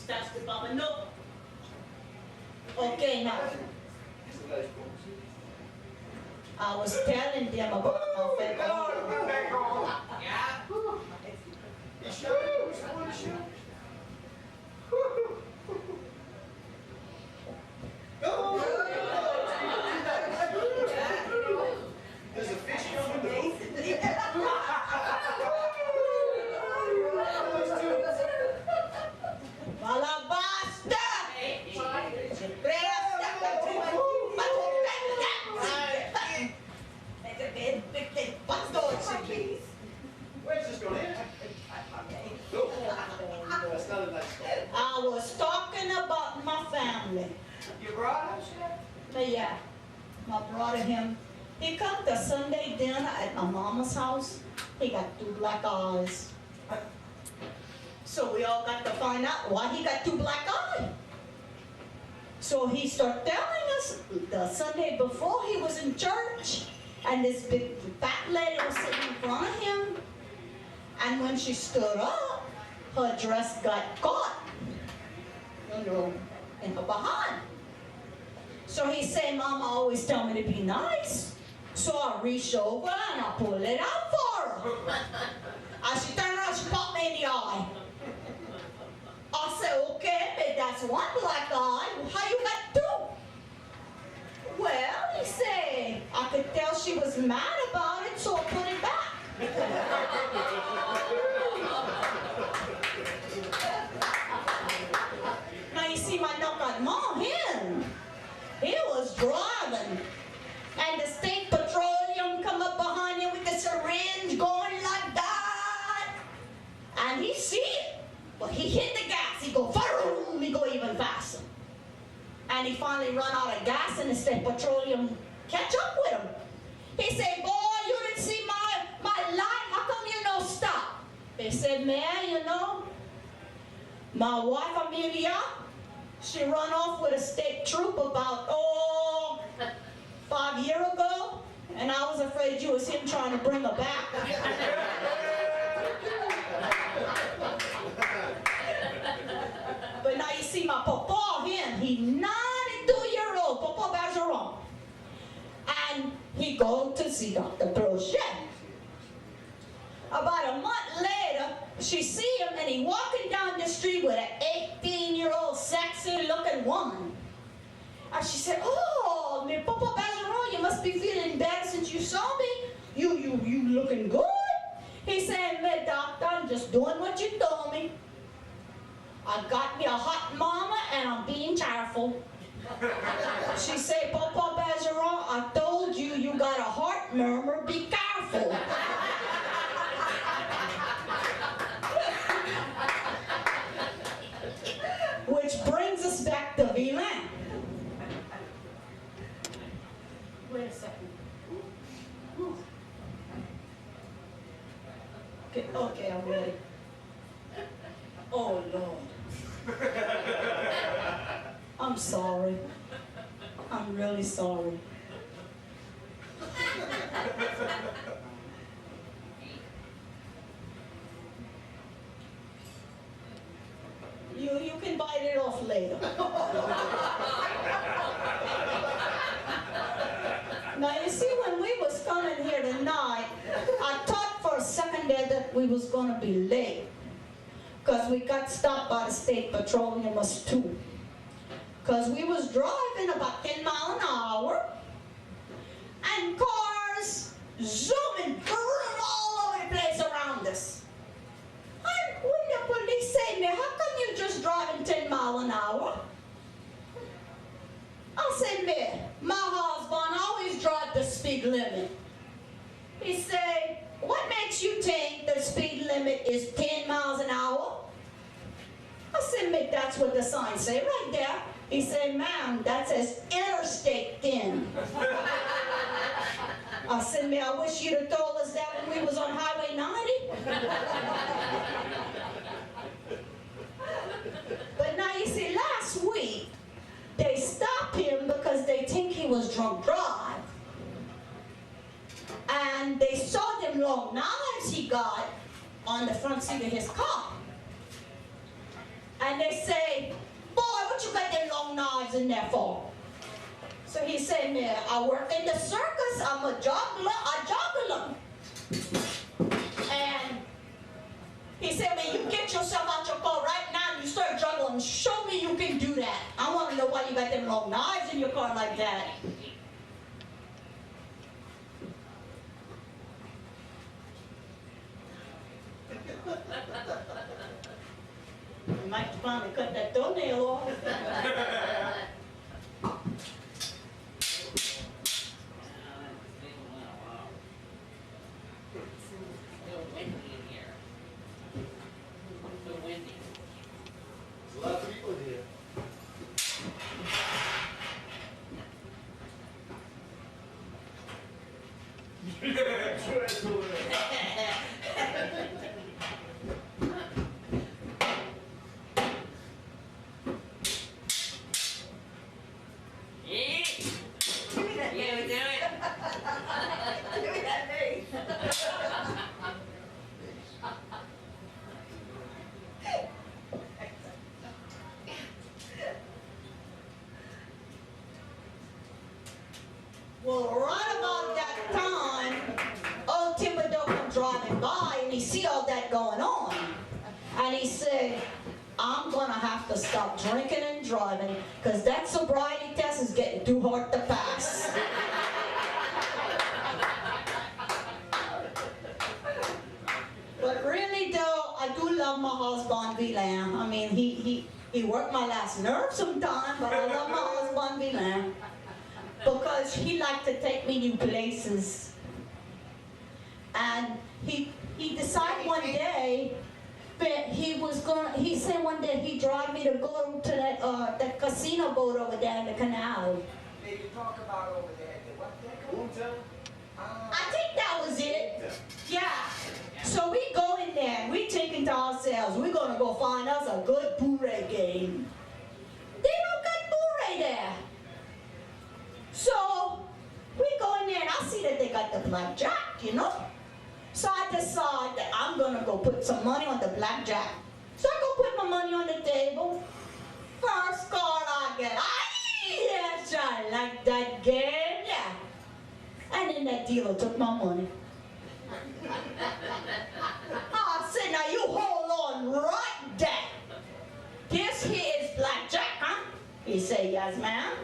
That's the Baba. No. Okay, now. I was telling them about my family. Yeah. You sure? You sure? Go! There's a fish coming to Balabasta! Where's this going in? That's not a nice song. I was talking about my family. You brought him, Chef? Yeah, my brother, him. He come to Sunday dinner at my mama's house. He got 2 black eyes. So we all got to find out why he got 2 black eyes. So he started telling us the Sunday before he was in church, and this big fat lady was sitting in front of him. And when she stood up, her dress got caught, in her behind. So he said, Mama always tell me to be nice. So I reached over and I pulled it out for her. And she turned around, she popped me in the eye. I said, okay, but that's 1 black eye. How you got 2? Well, he said, I could tell she was mad about it, so I put it back. Now you see my knock on mom, he was driving. And the state petroleum come up behind him with the syringe going like that. And he see it. But he hit the gas. He go, boom, he go even faster. And he finally run out of gas and the state petroleum catch up with him. He said, boy, you didn't see my light. How come you no stop? They said, man, you know, my wife Amelia, she run off with a state troop about, 5 years ago, and I was afraid you was him trying to bring her back. But now you see my papa, he 92-year-old, Papa Bergeron. And he go to see Dr. Brochet. About a month later, she see him and he walking down the street with an 18-year-old sexy looking woman. And she said, oh, me Papa Bergeron, you must be feeling better since you saw me. You looking good. He said, me doctor, I'm just doing what you told me. I got me a hot mama and I'm being cheerful. She said, Papa Bergeron, I told you you got a heart murmur, be careful. Which brings us back to Villain. Wait a second. Okay, I'm ready. Oh, Lord. I'm sorry. I'm really sorry. You can bite it off later. Now you see, when we was coming here tonight, I thought for a second there that we was going to be late. Because we got stopped by the state petroleum us too. Because we was driving about 10 miles an hour, and cars zooming all over the place around us. And when the police say, me, how come you just driving 10 miles an hour? I said, me, my husband always drive the speed limit. He said, what makes you think the speed limit is 10 miles an hour? I said, me, that's what the sign say right there. He said, ma'am, that says Interstate 10. I said, me, I wish you'd have told us that when we was on Highway 90. But now you see, last week, they stopped him because they think he was drunk drive. And they saw them long knives he got on the front seat of his car. And they say, what you got them long knives in there for? So he said, man, I work in the circus. I'm a juggler. I juggle them. And he said, man, you get yourself out your car right now and you start juggling. Show me you can do that. I want to know why you got them long knives in your car like that. You might finally cut that toenail off. There's a lot of people here. Sure, that's over there. Well, right about that time, old Thibodeau come driving by and he see all that going on. And he said, I'm gonna have to stop drinking and driving because that sobriety test is getting too hard to pass. But really though, I do love my husband, Villain. I mean, he worked my last nerve sometime, but I love my husband, Villain. Because he liked to take me new places. And he decided one day that he said one day he'd drive me to go to that casino boat over there in the canal. Did you talk about over there? What Hotel? I think that was it. Yeah. So we go in there and we thinking to ourselves, we're gonna go find us a good bourrée game. They don't got bourrée there. So we go in there and I see that they got the blackjack, you know. So I decide that I'm gonna go put some money on the blackjack. So I go put my money on the table. First card I get, yes, I like that game, yeah. And then that dealer took my money. I said, now you hold on right there. This here is blackjack, huh? He said, yes, ma'am.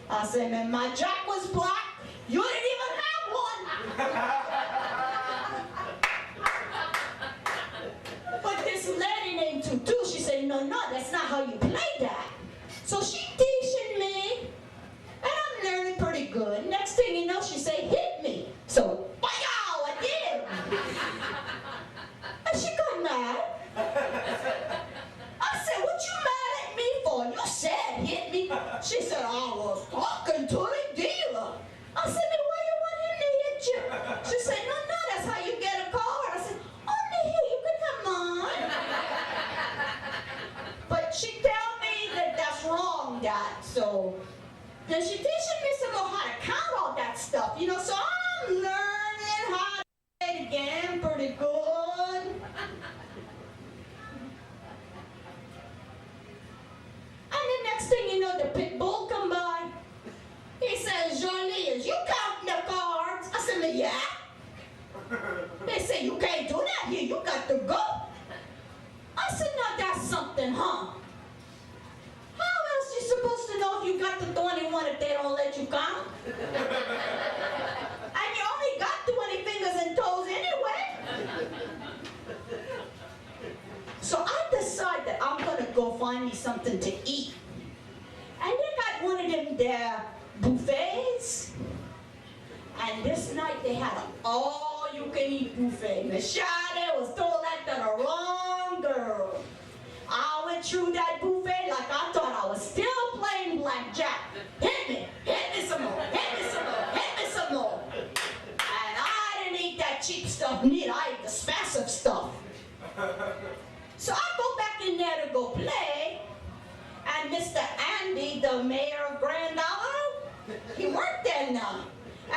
I said, man, my jack was black. You didn't even have one. But this lady named Tutu, she said, no, that's not how you play that. So she teaching me, and I'm learning pretty good. Next thing you know, she said, hit me. So, wow, I did. And she got mad. I said, what you mad at me for? You said hit me. She said, I was talking to the dealer. I said, then why you want him to hit you? She said, no, that's how you get a card. I said, oh, here, you can have mine. But she tell me that that's wrong, Dad. So then she teaching me some more how to count all that stuff, you know. So I'm learning how to play the game pretty good. And the next thing you know, the pit bull come by. He says, Jolie, is you counting the cards? I said, yeah. They say, you can't do that here. You got to go. I said, no, that's something, huh? How else you supposed to know if you got the 21 if they don't let you count? And you only got 20 fingers and toes anyway. So I decided I'm going to go find me something to eat. And they got one of them there buffets. And this night they had an all-you-can-eat buffet. Machado was told that to the wrong girl. I went through that buffet like I thought I was still playing blackjack. Hit me some more, hit me some more, hit me some more. And I didn't eat that cheap stuff neither. I ate the expensive stuff. So I go back in there to go play, and Mr. Andy, the mayor of Grand Isle, he worked there now.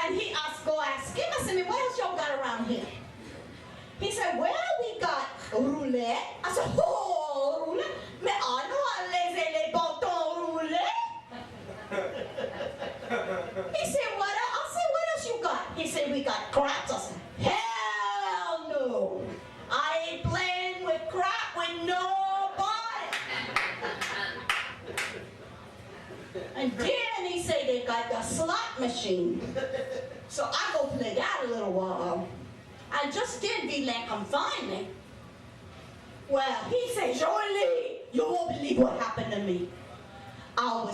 And go ask him, I said, what else y'all got around here? He said, well, we got roulette. I said, oh, roulette? Mais ah non, les bâtons And then he say they got the slot machine. So I go play that a little while. And just then V-Lan come find me. Well, he said, Jolie, you won't believe what happened to me. I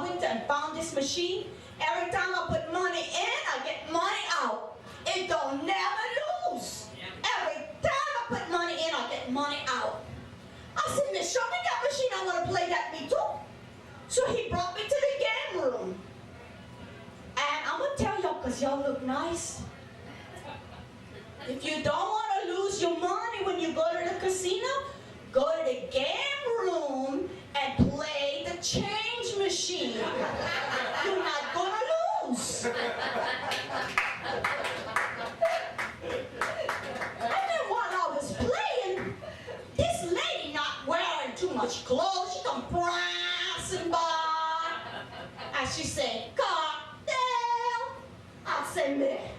went and found this machine. Every time I put money in, I get money out. It don't never lose. Every time I put money in, I get money out. I said, Miss, show me that machine. I want to play that me too. So he brought me to the game room. And I'm going to tell y'all, because y'all look nice. If you don't want to lose your money when you go to the casino, go to the game room and play the change machine. You're not going to lose. And then while I was playing, this lady not wearing too much clothes, she come prancing by. And she said, cocktail. I said, man,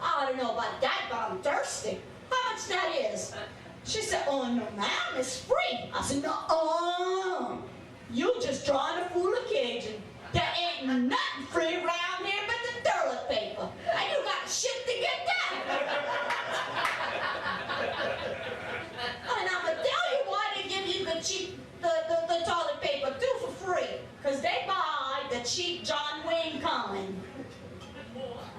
I don't know about that, but I'm thirsty. How much that is? She said, oh, no, ma'am, it's free. I said, no, you just trying to fool a Cajun. There ain't nothing free around here but the toilet paper. And you got shit to get that. And I'm going to tell you why they give you the cheap, the toilet paper too for free. Because they buy the cheap John Wayne kind.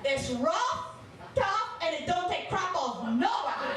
It's rough, tough, and it don't take crap off nobody.